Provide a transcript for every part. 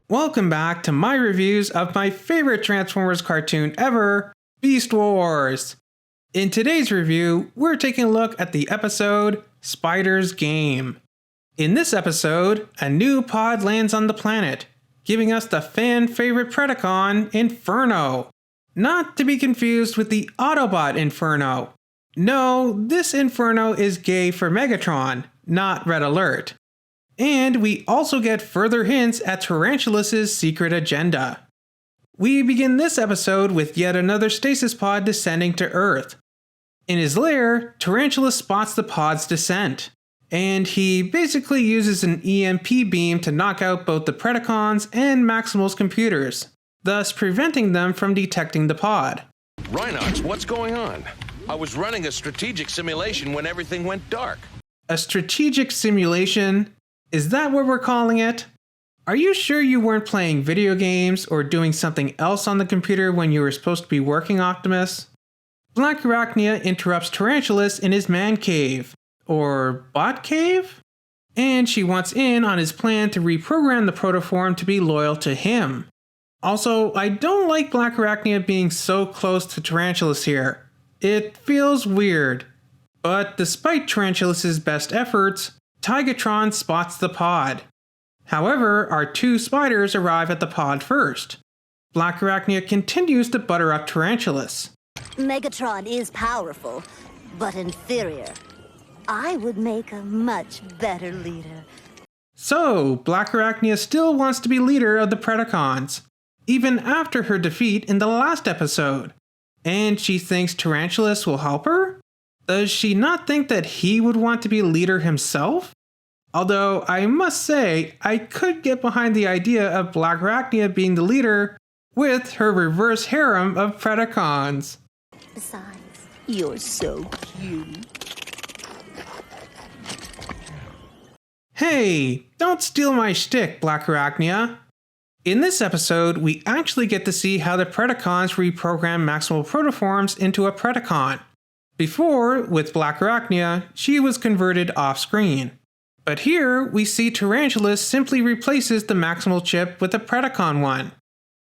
Welcome back to my reviews of my favorite Transformers cartoon ever, Beast Wars. In today's review, we're taking a look at the episode Spider's Game. In this episode, a new pod lands on the planet, giving us the fan-favorite Predacon Inferno. Not to be confused with the Autobot Inferno. No, this Inferno is gay for Megatron, not Red Alert. And we also get further hints at Tarantulas' secret agenda. We begin this episode with yet another stasis pod descending to Earth. In his lair, Tarantula spots the pod's descent, and he basically uses an EMP beam to knock out both the Predacons and Maximal's computers, thus preventing them from detecting the pod. Rhinox, what's going on? I was running a strategic simulation when everything went dark. A strategic simulation? Is that what we're calling it? Are you sure you weren't playing video games or doing something else on the computer when you were supposed to be working, Optimus? Black Arachnia interrupts Tarantulas in his man cave, or bot cave? And she wants in on his plan to reprogram the protoform to be loyal to him. Also, I don't like Black Arachnia being so close to Tarantulas here. It feels weird. But despite Tarantulas' best efforts, Tigertron spots the pod. However, our two spiders arrive at the pod first. Black Arachnia continues to butter up Tarantulas. Megatron is powerful, but inferior. I would make a much better leader. So, Black Arachnia still wants to be leader of the Predacons, even after her defeat in the last episode. And she thinks Tarantulas will help her? Does she not think that he would want to be leader himself? Although, I must say, I could get behind the idea of Black Arachnia being the leader with her reverse harem of Predacons. Besides, you're so cute. Hey, don't steal my shtick, Black Arachnia. In this episode, we actually get to see how the Predacons reprogram Maximal Protoforms into a Predacon. Before, with Black Arachnia, she was converted off-screen. But here, we see Tarantulas simply replaces the Maximal chip with a Predacon one.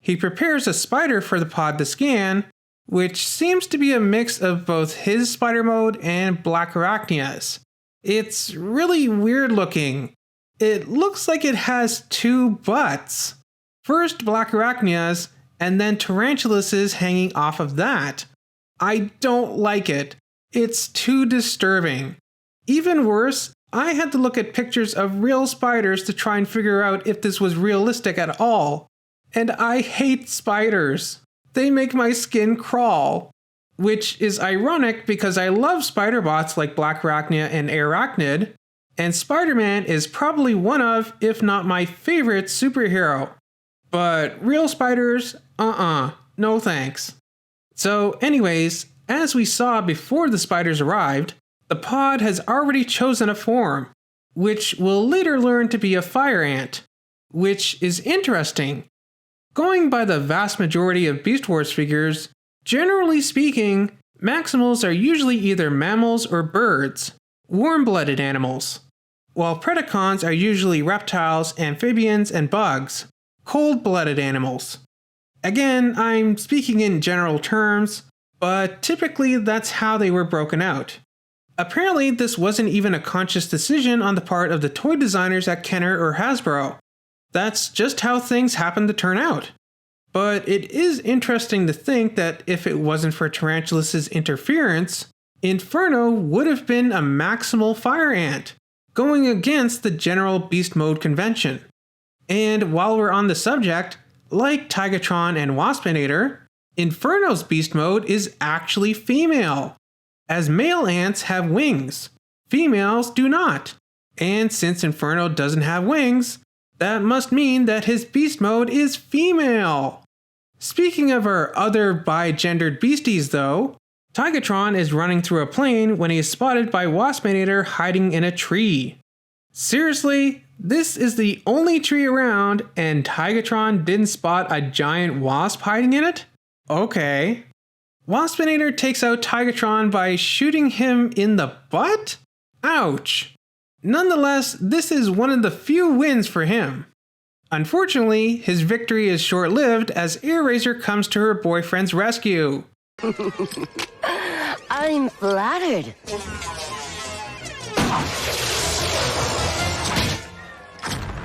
He prepares a spider for the pod to scan, which seems to be a mix of both his spider mode and Black Arachnia's. It's really weird looking. It looks like it has two butts. First Black Arachnia's, and then Tarantulas' hanging off of that. I don't like it. It's too disturbing. Even worse, I had to look at pictures of real spiders to try and figure out if this was realistic at all. And I hate spiders. They make my skin crawl. Which is ironic because I love spider bots like Black Arachnia and Arachnid, and Spider-Man is probably one of, if not my favorite superhero. But real spiders, no thanks. So anyways, as we saw before the spiders arrived, the pod has already chosen a form, which we'll later learn to be a fire ant, which is interesting. Going by the vast majority of Beast Wars figures, generally speaking, Maximals are usually either mammals or birds, warm-blooded animals, while Predacons are usually reptiles, amphibians, and bugs, cold-blooded animals. Again, I'm speaking in general terms, but typically that's how they were broken out. Apparently, this wasn't even a conscious decision on the part of the toy designers at Kenner or Hasbro. That's just how things happened to turn out. But it is interesting to think that if it wasn't for Tarantulas' interference, Inferno would have been a maximal fire ant, going against the general beast mode convention. And while we're on the subject, like Tigertron and Waspinator, Inferno's beast mode is actually female, as male ants have wings. Females do not. And since Inferno doesn't have wings, that must mean that his beast mode is female. Speaking of our other bi-gendered beasties though, Tigertron is running through a plane when he is spotted by Waspinator hiding in a tree. Seriously, this is the only tree around and Tigertron didn't spot a giant wasp hiding in it? Okay. Waspinator takes out Tigertron by shooting him in the butt? Ouch. Nonetheless, this is one of the few wins for him. Unfortunately, his victory is short-lived as Airazor comes to her boyfriend's rescue. I'm flattered.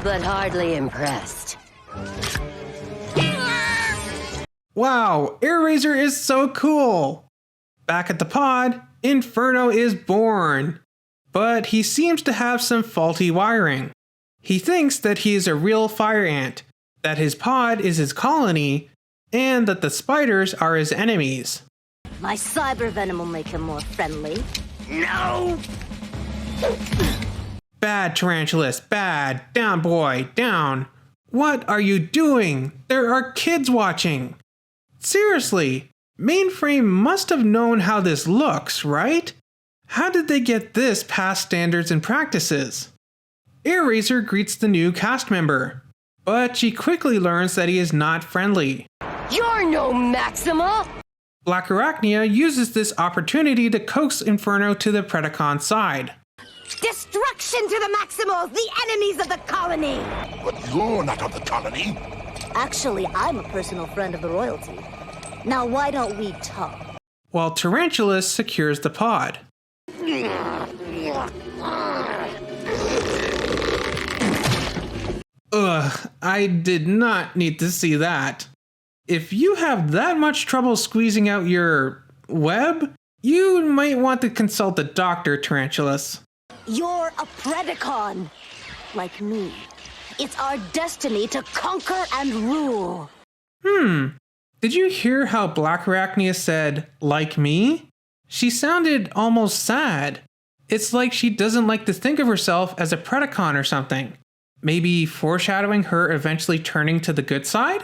But hardly impressed. Wow, Airazor is so cool! Back at the pod, Inferno is born. But he seems to have some faulty wiring. He thinks that he is a real fire ant, that his pod is his colony, and that the spiders are his enemies. My cyber venom will make him more friendly. No! Bad, Tarantulas, bad. Down, boy, down. What are you doing? There are kids watching. Seriously, Mainframe must have known how this looks, right? How did they get this past standards and practices? Airazor greets the new cast member, but she quickly learns that he is not friendly. You're no Maxima! Blackarachnia uses this opportunity to coax Inferno to the Predacon side. Destruction to the Maximals, the enemies of the colony! But you're not of the colony. Actually, I'm a personal friend of the royalty. Now why don't we talk? While Tarantulas secures the pod. Ugh, I did not need to see that. If you have that much trouble squeezing out your web, you might want to consult a doctor, Tarantulas. You're a Predacon, like me. It's our destiny to conquer and rule. Did you hear how Blackarachnia said, like me? She sounded almost sad. It's like she doesn't like to think of herself as a Predacon or something. Maybe foreshadowing her eventually turning to the good side?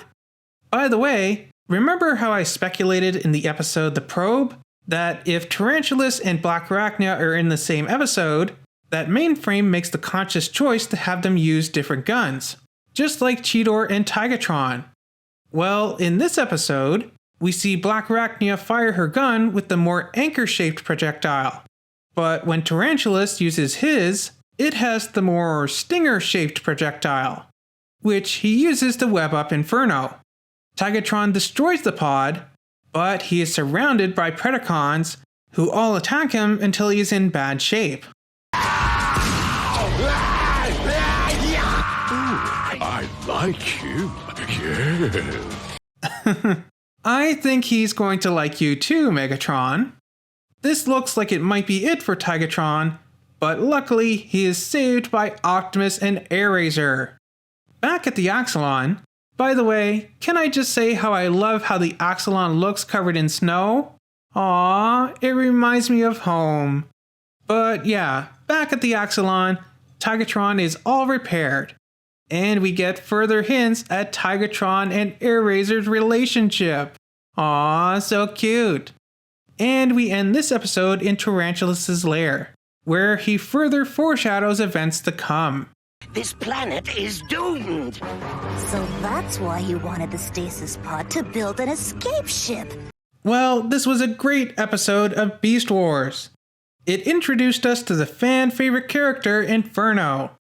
By the way, remember how I speculated in the episode The Probe that if Tarantulas and Blackarachnia are in the same episode, that Mainframe makes the conscious choice to have them use different guns, just like Cheetor and Tigertron. Well, in this episode, we see Blackarachnia fire her gun with the more anchor-shaped projectile. But when Tarantulas uses his, it has the more stinger-shaped projectile, which he uses to web up Inferno. Tigertron destroys the pod, but he is surrounded by Predacons who all attack him until he is in bad shape. I like you. Yeah. I think he's going to like you too, Megatron. This looks like it might be it for Tigertron, but luckily he is saved by Optimus and Airazor. Back at the Axelon, by the way, can I just say how I love how the Axelon looks covered in snow? Aww, it reminds me of home. But yeah, back at the Axelon, Tigertron is all repaired. And we get further hints at Tigertron and Airazor's relationship. Aww, so cute. And we end this episode in Tarantulas' lair, where he further foreshadows events to come. This planet is doomed. So that's why you wanted the stasis pod to build an escape ship. Well, this was a great episode of Beast Wars. It introduced us to the fan-favorite character Inferno.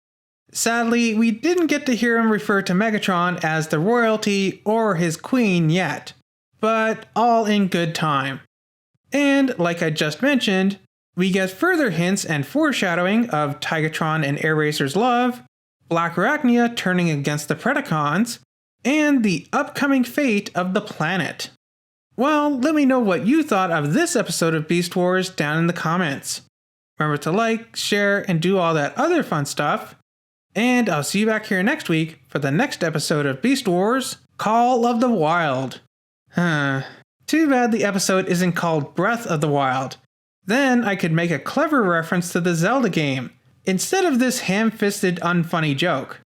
Sadly, we didn't get to hear him refer to Megatron as the royalty or his queen yet, but all in good time. And like I just mentioned, we get further hints and foreshadowing of Tigertron and Airazor's love, Blackarachnia turning against the Predacons, and the upcoming fate of the planet. Well, let me know what you thought of this episode of Beast Wars down in the comments. Remember to like, share, and do all that other fun stuff. And I'll see you back here next week for the next episode of Beast Wars, Call of the Wild. Too bad the episode isn't called Breath of the Wild. Then I could make a clever reference to the Zelda game, instead of this ham-fisted unfunny joke.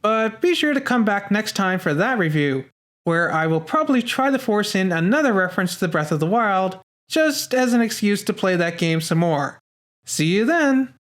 But be sure to come back next time for that review, where I will probably try to force in another reference to Breath of the Wild, just as an excuse to play that game some more. See you then!